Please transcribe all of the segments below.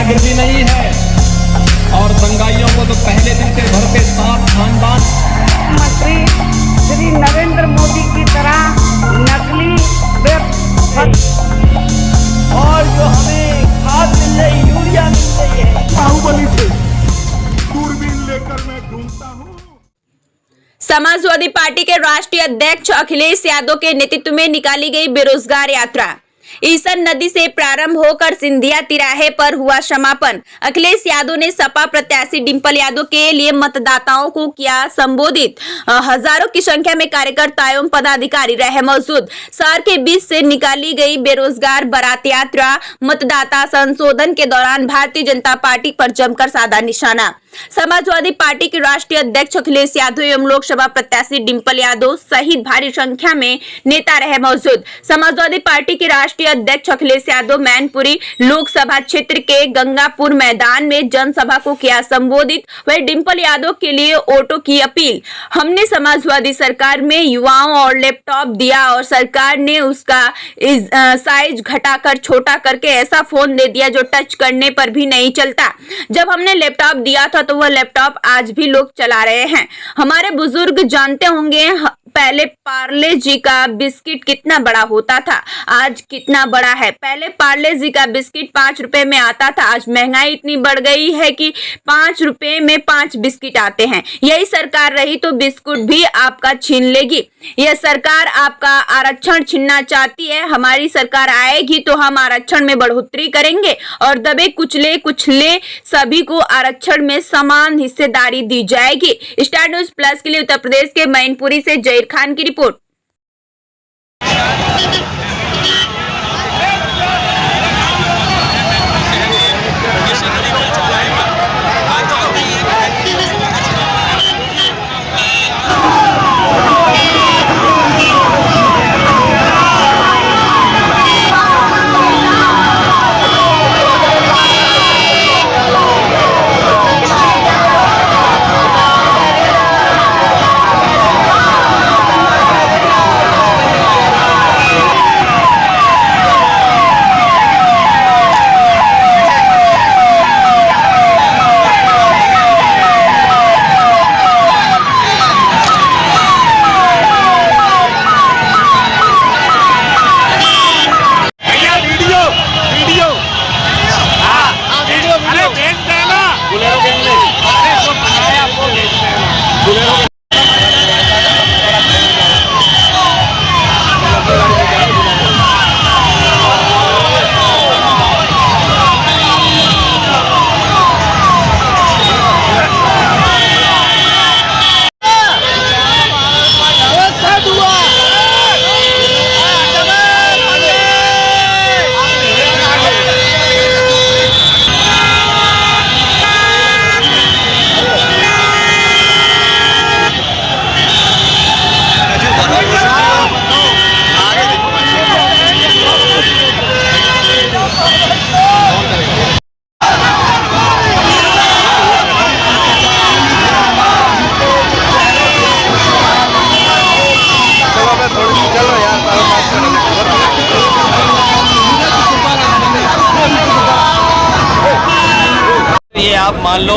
वृद्धि नहीं है और दंगाइयों को तो पहले दिन से भरते साथ खानदान। मंत्री श्री नरेंद्र मोदी की तरह नकली और जो हमें खाद मिल रही, यूरिया मिल रही है, बाहुबली थे, दूरबीन लेकर मैं घूमता हूँ। समाजवादी पार्टी के राष्ट्रीय अध्यक्ष अखिलेश यादव के नेतृत्व में निकाली गई बेरोजगार यात्रा ईसन नदी से प्रारंभ होकर सिंधिया तिराहे पर हुआ समापन। अखिलेश यादव ने सपा प्रत्याशी डिंपल यादव के लिए मतदाताओं को किया संबोधित। हजारों की संख्या में कार्यकर्ता एवं पदाधिकारी रहे मौजूद। शहर के बीच से निकाली गई बेरोजगार बारात यात्रा मतदाता संशोधन के दौरान भारतीय जनता पार्टी पर जमकर साधा निशाना। समाजवादी पार्टी के राष्ट्रीय अध्यक्ष अखिलेश यादव एवं लोकसभा प्रत्याशी डिंपल यादव सहित भारी संख्या में नेता रहे मौजूद। समाजवादी पार्टी के राष्ट्रीय अध्यक्ष अखिलेश यादव मैनपुरी लोकसभा क्षेत्र के गंगापुर मैदान में जनसभा को किया संबोधित। वही डिंपल यादव के लिए वोटों की अपील। हमने समाजवादी सरकार में युवाओं और लैपटॉप दिया और सरकार ने उसका साइज घटाकर छोटा करके ऐसा फोन दे दिया जो टच करने पर भी नहीं चलता। जब हमने लैपटॉप दिया था तो वह लैपटॉप आज भी लोग चला रहे हैं। हमारे बुजुर्ग जानते होंगे पहले पार्ले जी का बिस्किट कितना बड़ा होता था, आज कितना बड़ा है। पहले पार्ले जी का बिस्किट 5 रुपए में आता था, आज महंगाई इतनी बढ़ गई है कि 5 रुपए में 5 बिस्किट आते हैं। यही सरकार रही तो बिस्कुट भी आपका छीन लेगी। यह सरकार आपका आरक्षण छीनना चाहती है। हमारी सरकार आएगी तो हम आरक्षण में बढ़ोतरी करेंगे और दबे कुचले सभी को आरक्षण में समान हिस्सेदारी दी जाएगी। स्टार न्यूज प्लस के लिए उत्तर प्रदेश के मैनपुरी से जहीर खान की रिपोर्ट। ये आप मान लो,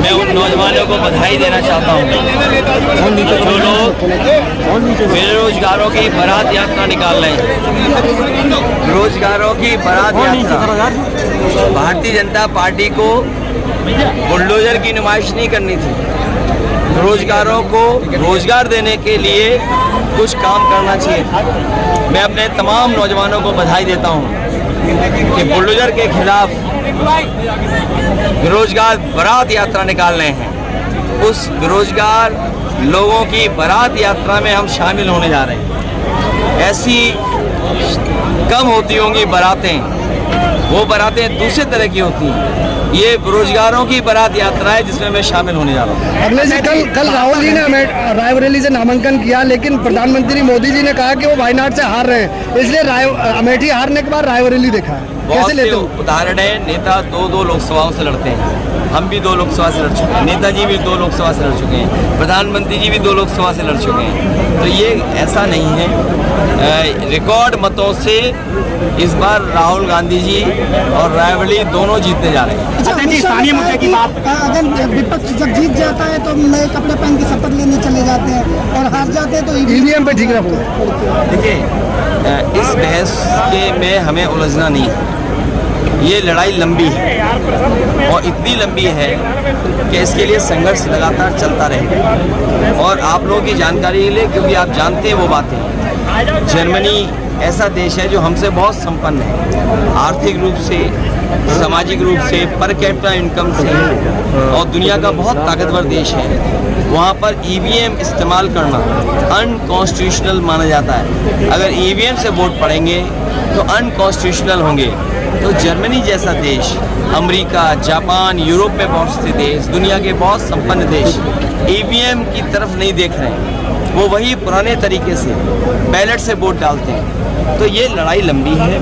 मैं उन नौजवानों को बधाई देना चाहता हूँ जो लोग बेरोजगारों की बारात यात्रा निकाल रहे हैं। रोजगारों की बारात यात्रा, भारतीय जनता पार्टी को बुलडोजर की नुमाइश नहीं करनी थी। रोजगारों को रोजगार देने के लिए कुछ काम करना चाहिए था। मैं अपने तमाम नौजवानों को बधाई देता हूँ कि बुलडोजर के खिलाफ बेरोजगार बारात यात्रा निकाल रहे हैं। उस बेरोजगार लोगों की बारात यात्रा में हम शामिल होने जा रहे हैं। ऐसी कम होती होंगी बारातें, वो बारातें दूसरे तरह की होती हैं। ये बेरोजगारों की बारात यात्रा है जिसमें मैं शामिल होने जा रहा हूँ। अखिलेश जी, कल राहुल जी ने रायबरेली से नामांकन किया, लेकिन प्रधानमंत्री मोदी जी ने कहा कि वो वायनाड से हार रहे हैं, इसलिए अमेठी हारने के बाद रायबरेली देखा है। बहुत से उदाहरण है। नेता दो लोकसभाओं से लड़ते हैं, हम भी 2 लोकसभा से लड़ चुके हैं, नेताजी भी 2 लोकसभा से लड़ चुके हैं, प्रधानमंत्री जी भी 2 लोकसभा से लड़ चुके हैं। तो ये ऐसा नहीं है। रिकॉर्ड मतों से इस बार राहुल गांधी जी और रायबरेली दोनों जीतने जा रहे हैं। स्थानीय मुद्दे की बात, अगर विपक्ष जब जीत जाता है तो नए कपड़े पहन के शपथ लेने चले जाते हैं और हार जाते हैं तो ईवीएम पे ठीक रखो। देखिए, इस बहस के में हमें उलझना नहीं है। ये लड़ाई लंबी है और इतनी लंबी है कि इसके लिए संघर्ष लगातार चलता रहेगा। और आप लोगों की जानकारी के लिए, क्योंकि आप जानते हैं वो बातें, जर्मनी ऐसा देश है जो हमसे बहुत संपन्न है, आर्थिक रूप से, सामाजिक रूप से, पर कैपिटा इनकम से, और दुनिया का बहुत ताकतवर देश है। वहाँ पर ईवीएम इस्तेमाल करना अनकॉन्स्टिट्यूशनल माना जाता है। अगर ईवीएम से वोट पड़ेंगे तो अनकॉन्स्टिट्यूशनल होंगे। तो जर्मनी जैसा देश, अमेरिका, जापान, यूरोप में बहुत से देश, दुनिया के बहुत संपन्न देश ईवीएम की तरफ नहीं देख रहे हैं। वो वही पुराने तरीके से बैलेट से वोट डालते हैं। तो ये लड़ाई लंबी है,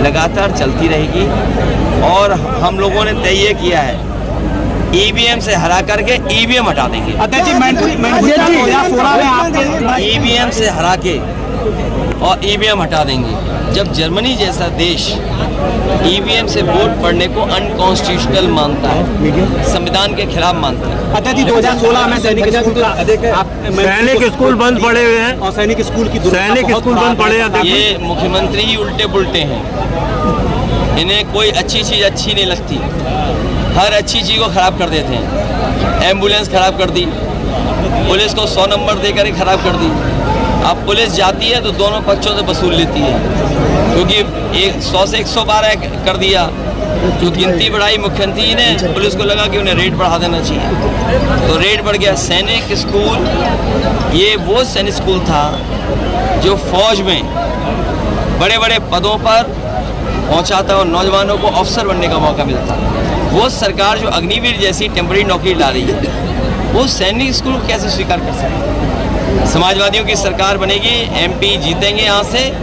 लगातार चलती रहेगी। और हम लोगों ने तय ये किया है, ईवीएम से हरा करके ईवीएम हटा देंगे। ईवीएम से हरा के और ईवीएम हटा देंगे। जब जर्मनी जैसा देश ईवीएम से वोट पड़ने को अनकॉन्स्टिट्यूशनल मानता है, संविधान के खिलाफ मानता है। 2016 में सैनिक स्कूल बंद पड़े हुए हैं और सैनिक स्कूल बंद पड़े हैं। ये मुख्यमंत्री ही उल्टे पुल्टे हैं, इन्हें कोई अच्छी चीज़ अच्छी नहीं लगती, हर अच्छी चीज़ को ख़राब कर देते हैं। एम्बुलेंस ख़राब कर दी, पुलिस को 100 नंबर देकर ही ख़राब कर दी। अब पुलिस जाती है तो दोनों पक्षों से वसूल लेती है, क्योंकि 100 से 112 कर दिया। जो गिनती बढ़ाई मुख्यमंत्री ने, पुलिस को लगा कि उन्हें रेट बढ़ा देना चाहिए, तो रेट बढ़ गया। सैनिक स्कूल, ये वो सैनिक स्कूल था जो फौज में बड़े बड़े पदों पर पहुंचाता और नौजवानों को अफसर बनने का मौका मिलता। वो सरकार जो अग्निवीर जैसी टेम्परेरी नौकरी ला रही है, वो सैनिक स्कूल को कैसे स्वीकार कर सकती है? समाजवादियों की सरकार बनेगी, एमपी जीतेंगे यहाँ से,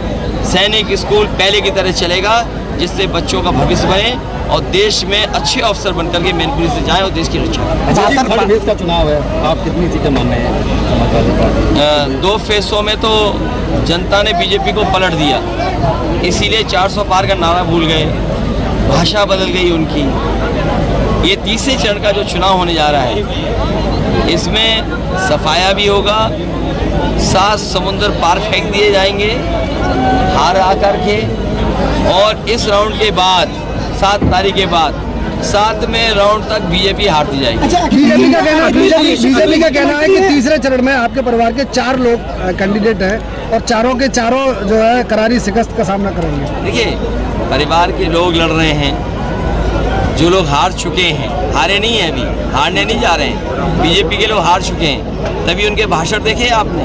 सैनिक स्कूल पहले की तरह चलेगा, जिससे बच्चों का भविष्य बने और देश में अच्छे अफसर बनकर के मैनपुरी से जाएं और देश की रक्षा करें। फडणवीस का चुनाव है, आप कितनी सीटें मान रहे हैं? 2 फेसों में तो जनता ने बीजेपी को पलट दिया, इसीलिए 400 पार का नारा भूल गए, भाषा बदल गई उनकी। ये तीसरे चरण का जो चुनाव होने जा रहा है, इसमें सफाया भी होगा, 7 समुंदर पार फेंक दिए जाएंगे हार आकर के। और इस राउंड के बाद 7 तारीख के बाद 7वें राउंड तक बीजेपी हारती जाएगी। अच्छा, बीजेपी का कहना है कि तीसरे चरण में आपके परिवार के 4 लोग कैंडिडेट हैं और चारों के चारों जो है करारी शिकस्त का सामना करेंगे। देखिए, परिवार के लोग लड़ रहे हैं, जो लोग हार चुके हैं, हारे नहीं हैं, अभी हारने नहीं जा रहे हैं। बीजेपी के लोग हार चुके हैं, तभी उनके भाषण देखे आपने,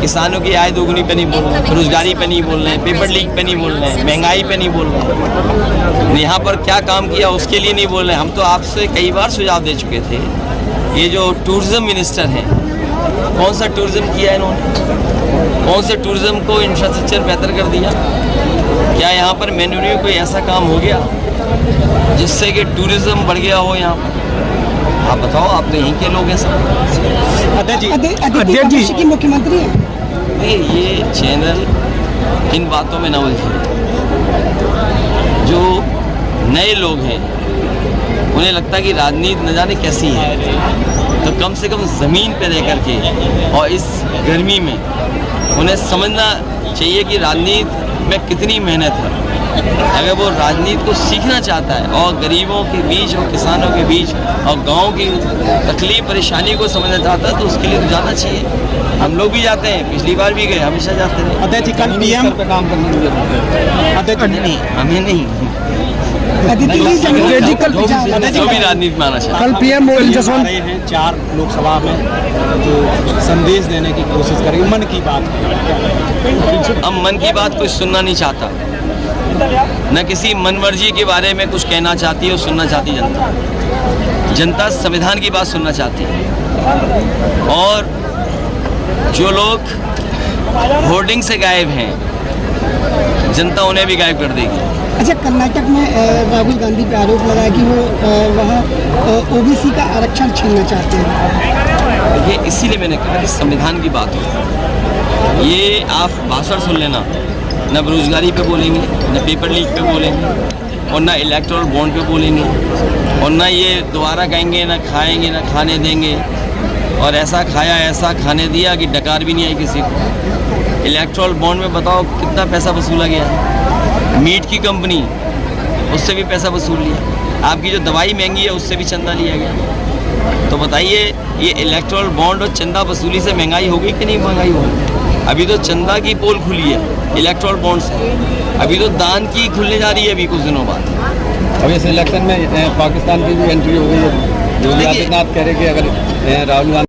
किसानों की आय दोगुनी पे नहीं बोल रहे, रोजगारी पे नहीं बोल रहे, पेपर लीक पे नहीं बोल रहे, महंगाई पे नहीं बोल रहे, यहाँ पर क्या काम किया उसके लिए नहीं बोल रहे। हम तो आपसे कई बार सुझाव दे चुके थे। ये जो टूरिज्म मिनिस्टर हैं, कौन सा टूरिज्म किया इन्होंने? कौन से टूरिज्म को इंफ्रास्ट्रक्चर बेहतर कर दिया? क्या यहाँ पर मैन्युअली में कोई ऐसा काम हो गया जिससे कि टूरिज्म बढ़ गया हो यहाँ पर? आप बताओ, आप तो यहीं के लोग हैं सब। अध्यक्ष जी मुख्यमंत्री हैं। नहीं, ये चैनल इन बातों में न उलझे। जो नए लोग हैं उन्हें लगता है कि राजनीति न जाने कैसी है, तो कम से कम ज़मीन पे रह करके और इस गर्मी में उन्हें समझना चाहिए कि राजनीति में कितनी मेहनत है। अगर वो राजनीति को सीखना चाहता है और गरीबों के बीच और किसानों के बीच और गांव की तकलीफ परेशानी को समझना चाहता है, तो उसके लिए तो जाना चाहिए। हम लोग भी जाते हैं, पिछली बार भी गए, हमेशा जाते रहे। अध्यक्ष जी, कल पीएम पे काम करने की जरूरत है। अध्यक्ष नहीं, हमें नहीं, जो भी राजनीति में आना चाहिए। कल पीएम मोदी जसवंत रहे हैं 4 लोकसभा में जो संदेश देने की कोशिश करेंगे, मन की बात। अब मन की बात कोई सुनना नहीं चाहता, न किसी मनमर्जी के बारे में कुछ कहना चाहती है और सुनना चाहती जनता। जनता संविधान की बात सुनना चाहती है। और जो लोग होर्डिंग से गायब हैं, जनता उन्हें भी गायब कर देगी। अच्छा, कर्नाटक में राहुल गांधी पे आरोप लगाया कि वो वहाँ ओबीसी का आरक्षण छीनना चाहते हैं। ये इसीलिए मैंने कहा कि संविधान की बात हो, ये आप भाषण सुन लेना, न बेरोजगारी पे बोलेंगे, न पेपर लीक पे बोलेंगे, और ना इलेक्टोरल बॉन्ड पे बोलेंगे, और ना ये दोबारा कहेंगे ना खाएंगे ना खाने देंगे, और ऐसा खाया ऐसा खाने दिया कि डकार भी नहीं आई किसी को। इलेक्टोरल बॉन्ड में बताओ कितना पैसा वसूला गया है। मीट की कंपनी, उससे भी पैसा वसूल लिया। आपकी जो दवाई महंगी है उससे भी चंदा लिया गया। तो बताइए, ये इलेक्टोरल बॉन्ड और चंदा वसूली से महंगाई होगी कि नहीं महंगाई होगी? अभी तो चंदा की पोल खुली है इलेक्टोरल बॉन्ड से, अभी तो दान की खुलने जा रही है अभी कुछ दिनों बाद। अब इस इलेक्शन में पाकिस्तान की भी एंट्री हो गई है। योगी आदित्यनाथ कह रहे कि अगर राहुल गांधी